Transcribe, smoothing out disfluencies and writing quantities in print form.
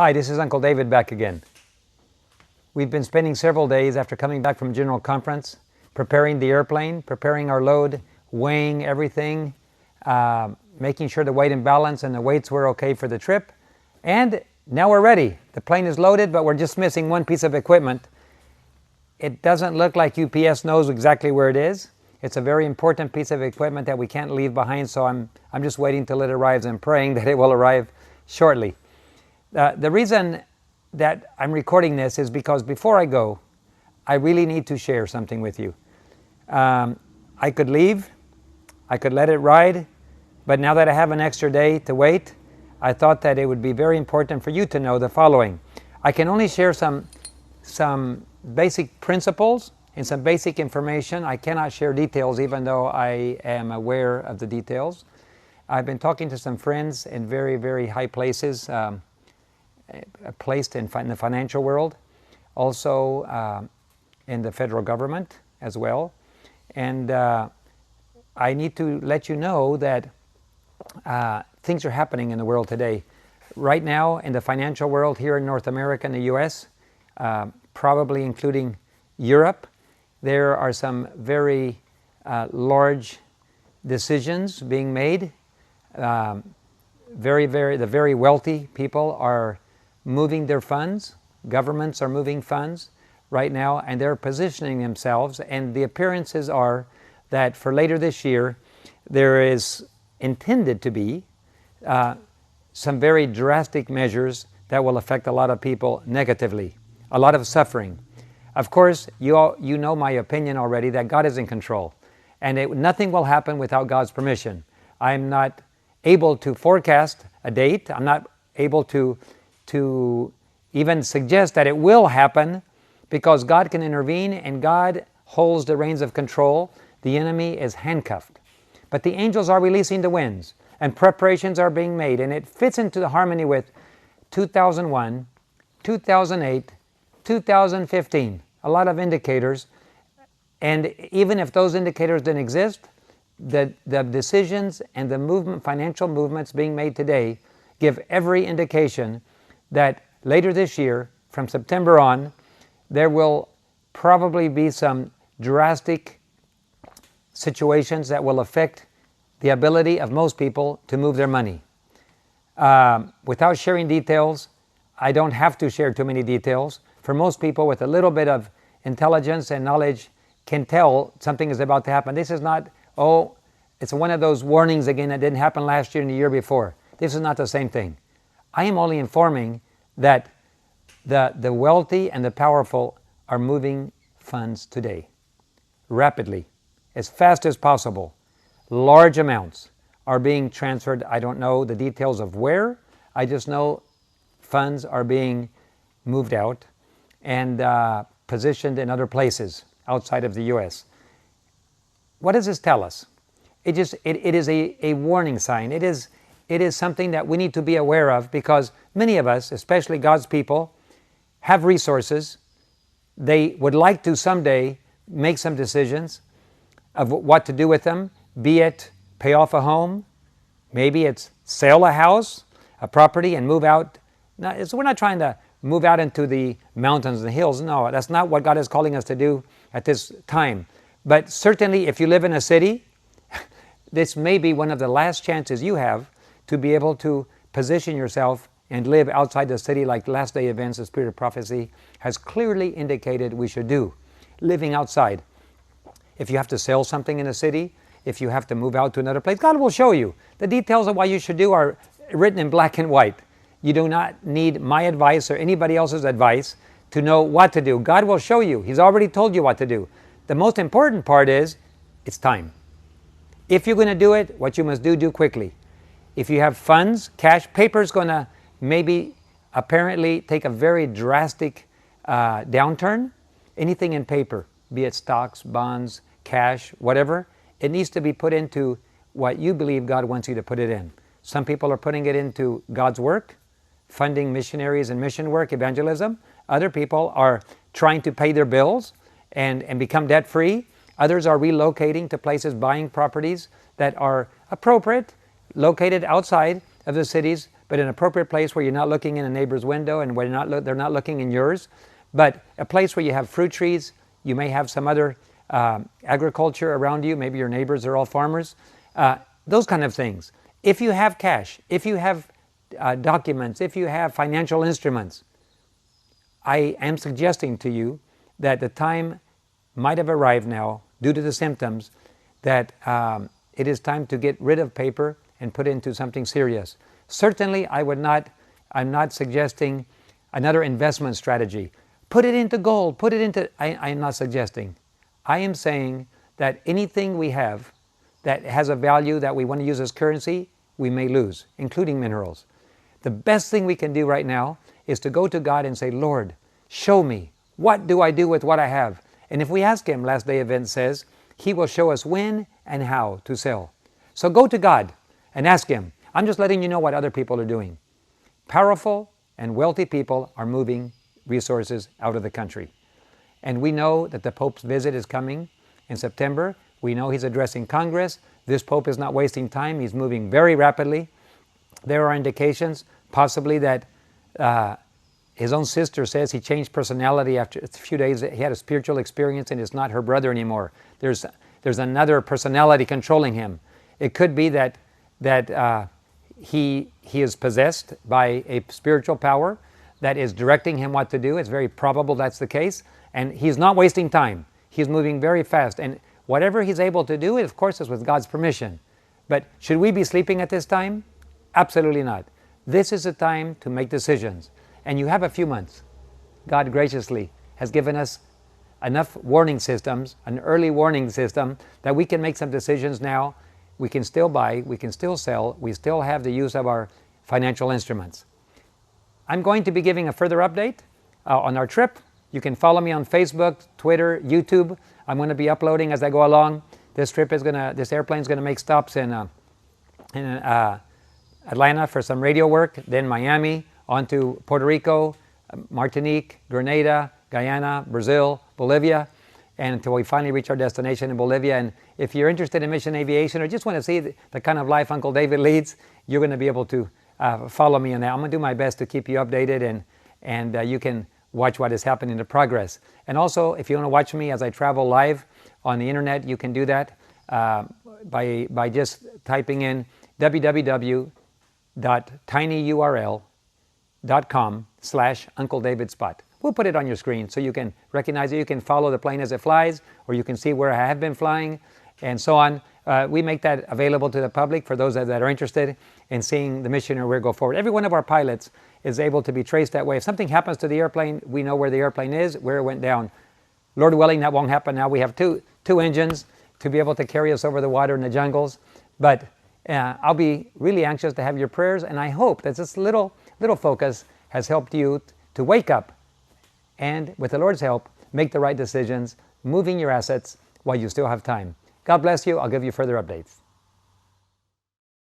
Hi, this is Uncle David back again. We've been spending several days after coming back from General Conference preparing the airplane, preparing our load, weighing everything, making sure the weight and balance and the weights were okay for the trip. And now we're ready. The plane is loaded, but we're just missing one piece of equipment. It doesn't look like UPS knows exactly where it is. It's a very important piece of equipment that we can't leave behind, so I'm just waiting till it arrives and praying that it will arrive shortly. The reason that I'm recording this is because before I go, I really need to share something with you. I could leave, I could let it ride, but now that I have an extra day to wait, I thought that it would be very important for you to know the following. I can only share some basic principles and some basic information. I cannot share details even though I am aware of the details. I've been talking to some friends in very, very high places, placed in the financial world, also in the federal government as well. And I need to let you know that things are happening in the world today. Right now in the financial world here in North America and the US, probably including Europe, there are some very large decisions being made. The very wealthy people are moving their funds. Governments are moving funds right now, and they're positioning themselves, and the appearances are that for later this year there is intended to be some very drastic measures that will affect a lot of people negatively, a lot of suffering. Of course, you know my opinion already that God is in control, and nothing will happen without God's permission. I'm not able to forecast a date. I'm not able to even suggest that it will happen, because God can intervene and God holds the reins of control. The enemy is handcuffed. But the angels are releasing the winds and preparations are being made, and it fits into the harmony with 2001, 2008, 2015. A lot of indicators. And even if those indicators didn't exist, the decisions and the movement, financial movements being made today give every indication that later this year, from September on, there will probably be some drastic situations that will affect the ability of most people to move their money. Without sharing details, I don't have to share too many details. For most people with a little bit of intelligence and knowledge can tell something is about to happen. This is not, it's one of those warnings again that didn't happen last year and the year before. This is not the same thing. I am only informing that the wealthy and the powerful are moving funds today, rapidly, as fast as possible. Large amounts are being transferred. I don't know the details of where. I just know funds are being moved out and positioned in other places outside of the U.S. What does this tell us? It is a warning sign. It is something that we need to be aware of, because many of us, especially God's people, have resources. They would like to someday make some decisions of what to do with them, be it pay off a home, maybe it's sell a house, a property, and move out. Now, we're not trying to move out into the mountains and the hills. No, that's not what God is calling us to do at this time. But certainly if you live in a city, this may be one of the last chances you have to be able to position yourself and live outside the city, like Last Day Events, the Spirit of Prophecy has clearly indicated we should do. Living outside. If you have to sell something in a city, if you have to move out to another place, God will show you. The details of what you should do are written in black and white. You do not need my advice or anybody else's advice to know what to do. God will show you. He's already told you what to do. The most important part is, it's time. If you're going to do it, what you must do quickly. If you have funds, cash, paper is going to maybe apparently take a very drastic downturn. Anything in paper, be it stocks, bonds, cash, whatever, it needs to be put into what you believe God wants you to put it in. Some people are putting it into God's work, funding missionaries and mission work, evangelism. Other people are trying to pay their bills and become debt-free. Others are relocating to places, buying properties that are appropriate, located outside of the cities, but an appropriate place where you're not looking in a neighbor's window and where they're not looking in yours, but a place where you have fruit trees. You may have some other agriculture around you. Maybe your neighbors are all farmers. Those kind of things. If you have cash, if you have documents, if you have financial instruments, I am suggesting to you that the time might have arrived now, due to the symptoms, that it is time to get rid of paper and put into something serious. Certainly, I'm not suggesting another investment strategy. Put it into gold, I am not suggesting. I am saying that anything we have that has a value that we want to use as currency, we may lose, including minerals. The best thing we can do right now is to go to God and say, Lord, show me, what do I do with what I have? And if we ask Him, Last Day Event says, He will show us when and how to sell. So go to God and ask Him. I'm just letting you know what other people are doing. Powerful and wealthy people are moving resources out of the country. And we know that the Pope's visit is coming in September. We know he's addressing Congress. This Pope is not wasting time. He's moving very rapidly. There are indications, possibly, that his own sister says he changed personality after a few days. He had a spiritual experience and is not her brother anymore. There's another personality controlling him. It could be that he is possessed by a spiritual power that is directing him what to do. It's very probable that's the case. And he's not wasting time. He's moving very fast. And whatever he's able to do, of course, is with God's permission. But should we be sleeping at this time? Absolutely not. This is a time to make decisions. And you have a few months. God graciously has given us enough warning systems, an early warning system, that we can make some decisions now. We can still buy, we can still sell, we still have the use of our financial instruments. I'm going to be giving a further update on our trip. You can follow me on Facebook, Twitter, YouTube. I'm going to be uploading as I go along. This airplane is going to make stops in Atlanta for some radio work, then Miami, on to Puerto Rico, Martinique, Grenada, Guyana, Brazil, Bolivia, and until we finally reach our destination in Bolivia. And if you're interested in mission aviation or just want to see the kind of life Uncle David leads, you're going to be able to follow me in that. I'm going to do my best to keep you updated, and you can watch what is happening in progress. And also, if you want to watch me as I travel live on the internet, you can do that by just typing in www.tinyurl.com/Uncle David Spot. We'll put it on your screen so you can recognize it. You can follow the plane as it flies, or you can see where I have been flying, and so on. We make that available to the public for those that are interested in seeing the mission or where we go forward. Every one of our pilots is able to be traced that way. If something happens to the airplane, we know where the airplane is, where it went down. Lord willing, that won't happen now. We have two engines to be able to carry us over the water in the jungles. But I'll be really anxious to have your prayers, and I hope that this little focus has helped you to wake up and, with the Lord's help, make the right decisions, moving your assets while you still have time. God bless you. I'll give you further updates.